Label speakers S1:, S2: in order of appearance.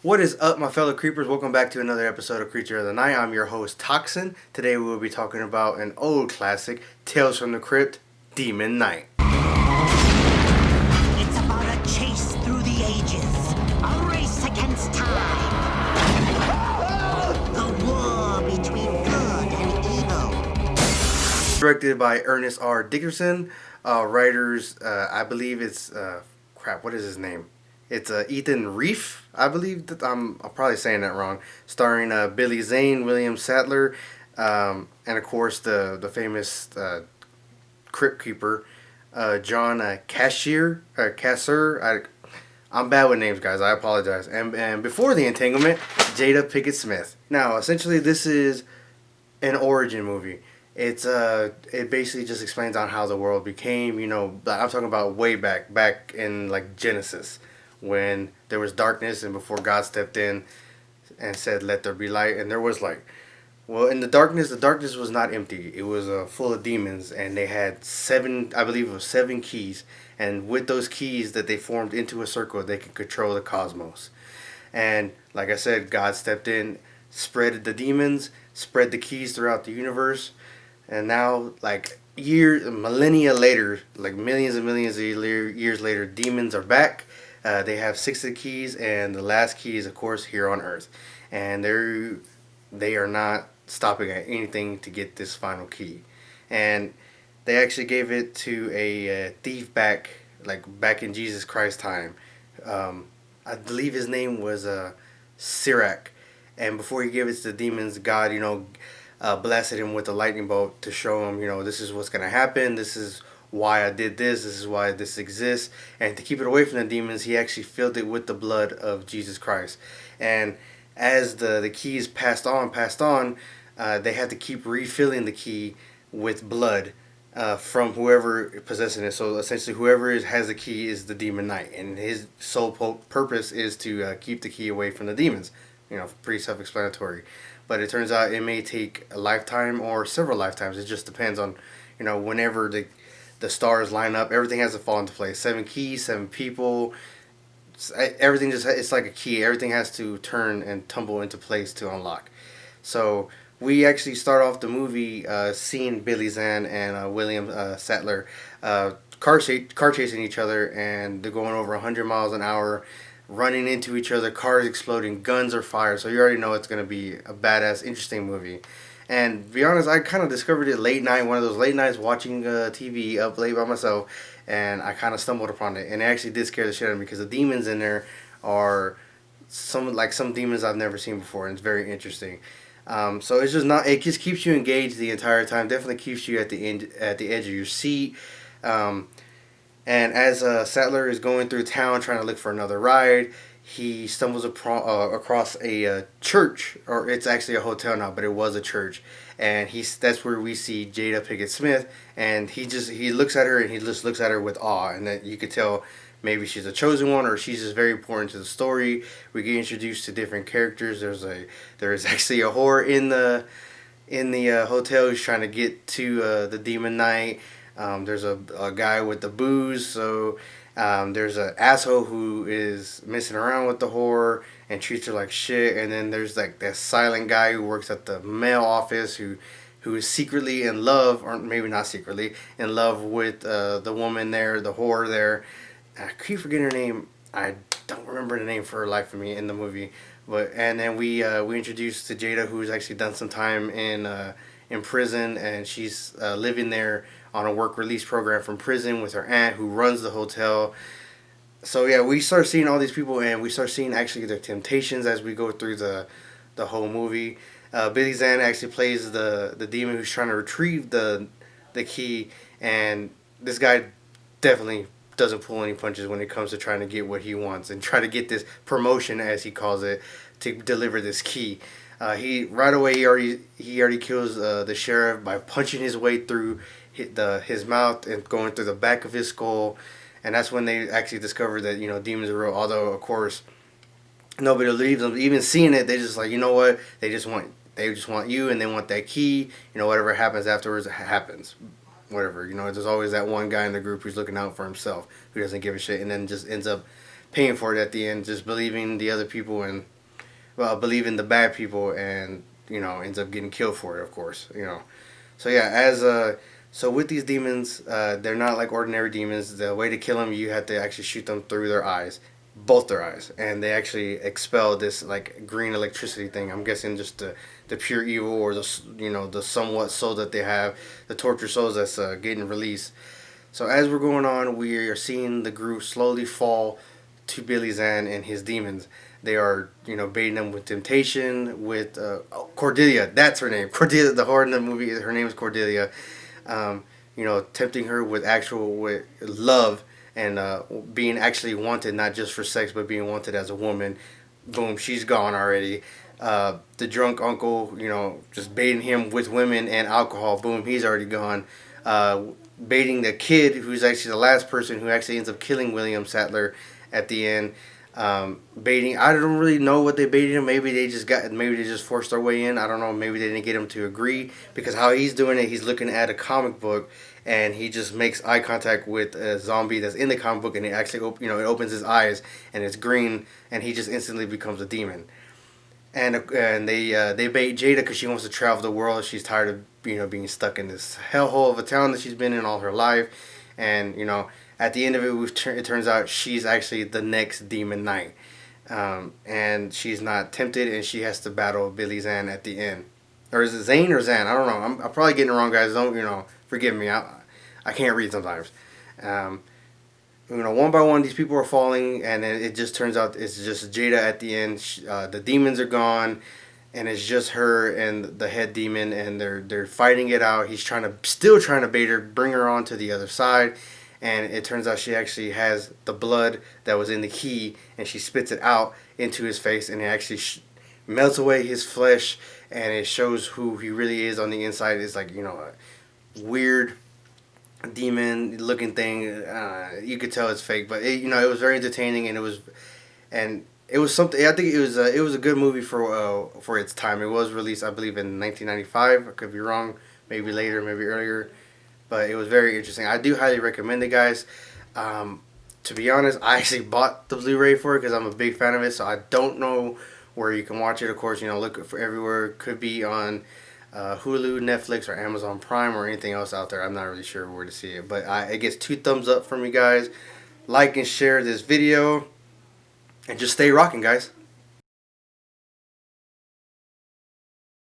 S1: What is up, my fellow creepers? Welcome back to another episode of Creature of the Night. I'm your host, Toxin. Today we will be talking about an old classic, Tales from the Crypt, Demon Knight.
S2: It's about a chase through the ages, a race against time, the war between good and evil.
S1: Directed by Ernest R. Dickerson. Writers, I believe it's, what is his name? It's Ethan Reef, I believe. I'm probably saying that wrong. Starring Billy Zane, William Sadler, and of course the famous Crypt Keeper, John Cassir. I'm bad with names, guys. I apologize. And before the entanglement, Jada Pinkett Smith. Now, essentially, this is an origin movie. It basically just explains on how the world became. I'm talking about way back in like Genesis, when there was darkness and before God stepped in and said, "Let there be light," and there was light. Well, in the darkness was not empty. It was full of demons, and they had seven, I believe it was seven keys. And with those keys that they formed into a circle, they could control the cosmos. And like I said, God stepped in, spread the demons, spread the keys throughout the universe, and now like millennia later, like millions and millions of years later, demons are back. They have six of the keys, and the last key is, of course, here on Earth, and they are not stopping at anything to get this final key. And they actually gave it to a thief back in Jesus Christ time. I believe his name was Sirach. And before he gave it to the demons, God, blasted him with a lightning bolt to show him, this is what's going to happen. This is why I did this. This is why this exists. And to keep it away from the demons, he actually filled it with the blood of Jesus Christ. And as the keys passed on, they had to keep refilling the key with blood from whoever possessing it. So essentially, whoever has the key is the demon knight, and his sole purpose is to keep the key away from the demons. Pretty self-explanatory. But it turns out it may take a lifetime or several lifetimes. It just depends on, whenever the stars line up, everything has to fall into place. Seven keys, seven people. Everything it's like a key. Everything has to turn and tumble into place to unlock. So we actually start off the movie seeing Billy Zan and William Sattler car chasing each other, and they're going over 100 miles an hour, running into each other, cars exploding, guns are fired. So you already know it's going to be a badass, interesting movie. And to be honest, I kind of discovered it late night, one of those late nights watching TV up late by myself, and I kind of stumbled upon it. And it actually did scare the shit out of me because the demons in there are some demons I've never seen before, and it's very interesting. So it's just not. It just keeps you engaged the entire time. Definitely keeps you at the edge of your seat. And as Sattler is going through town trying to look for another ride, he stumbles across a church, or it's actually a hotel now, but it was a church. And that's where we see Jada Pinkett Smith, and he looks at her, and he just looks at her with awe, and that you could tell maybe she's a chosen one, or she's just very important to the story. We get introduced to different characters. There is actually a whore in the hotel who's trying to get to the demon knight. There's a guy with the booze, so there's an asshole who is messing around with the whore and treats her like shit. And then there's like that silent guy who works at the mail office who is secretly in love, or maybe not secretly, in love with the woman there, the whore there. I keep forgetting her name. I don't remember the name for her life of me in the movie. And then we introduced to Jada, who's actually done some time in prison, and she's living there on a work release program from prison with her aunt who runs the hotel. So yeah, we start seeing all these people, and we start seeing actually their temptations as we go through the whole movie. Billy Zan actually plays the demon who's trying to retrieve the key, and this guy definitely doesn't pull any punches when it comes to trying to get what he wants and try to get this promotion, as he calls it, to deliver this key. He right away he already kills the sheriff by punching his way through his mouth and going through the back of his skull, and that's when they actually discover that demons are real. Although of course nobody believes them, even seeing it, they just like, what, they just want you, and they want that key. Whatever happens afterwards happens. Whatever, there's always that one guy in the group who's looking out for himself, who doesn't give a shit, and then just ends up paying for it at the end, just believing the other people and believing the bad people, and ends up getting killed for it, of course. So yeah, so with these demons, they're not like ordinary demons. The way to kill them, you have to actually shoot them through their eyes, both their eyes, and they actually expel this like green electricity thing. I'm guessing just the pure evil, or the somewhat soul that they have, the tortured souls that's getting released. So as we're going on, we are seeing the group slowly fall to Billy Zan and his demons. They are, baiting them with temptation, with Cordelia. That's her name. Cordelia, the whore in the movie, her name is Cordelia. Tempting her with love, and being actually wanted, not just for sex, but being wanted as a woman. Boom, she's gone already. The drunk uncle, just baiting him with women and alcohol. Boom, he's already gone. Baiting the kid, who's actually the last person who actually ends up killing William Sattler at the end. Baiting, I don't really know what they baited him. Maybe they just forced their way in. I don't know. Maybe they didn't get him to agree, because how he's doing it, he's looking at a comic book, and he just makes eye contact with a zombie that's in the comic book, and it actually it opens his eyes, and it's green, and he just instantly becomes a demon. And they bait Jada because she wants to travel the world. She's tired of being stuck in this hellhole of a town that she's been in all her life, and at the end of it, it turns out she's actually the next Demon Knight. And she's not tempted, and she has to battle Billy Zan at the end. Or is it Zane or Zan? I don't know. I'm probably getting it wrong, guys. Don't, forgive me. I can't read sometimes. One by one, these people are falling, and it just turns out it's just Jada at the end. The demons are gone, and it's just her and the head demon, and they're fighting it out. He's still trying to bait her, bring her on to the other side. And it turns out she actually has the blood that was in the key, and she spits it out into his face, and it actually melts away his flesh, and it shows who he really is on the inside. It's like, a weird demon looking thing. You could tell it's fake, but it was very entertaining, and it was something. I think it was a good movie for its time. It was released, I believe, in 1995. I could be wrong, maybe later, maybe earlier. But it was very interesting. I do highly recommend it, guys. To be honest, I actually bought the Blu-ray for it because I'm a big fan of it. So I don't know where you can watch it. Of course, look for everywhere. It could be on Hulu, Netflix, or Amazon Prime, or anything else out there. I'm not really sure where to see it. But it gets 2 thumbs up from you guys. Like and share this video. And just stay rocking, guys.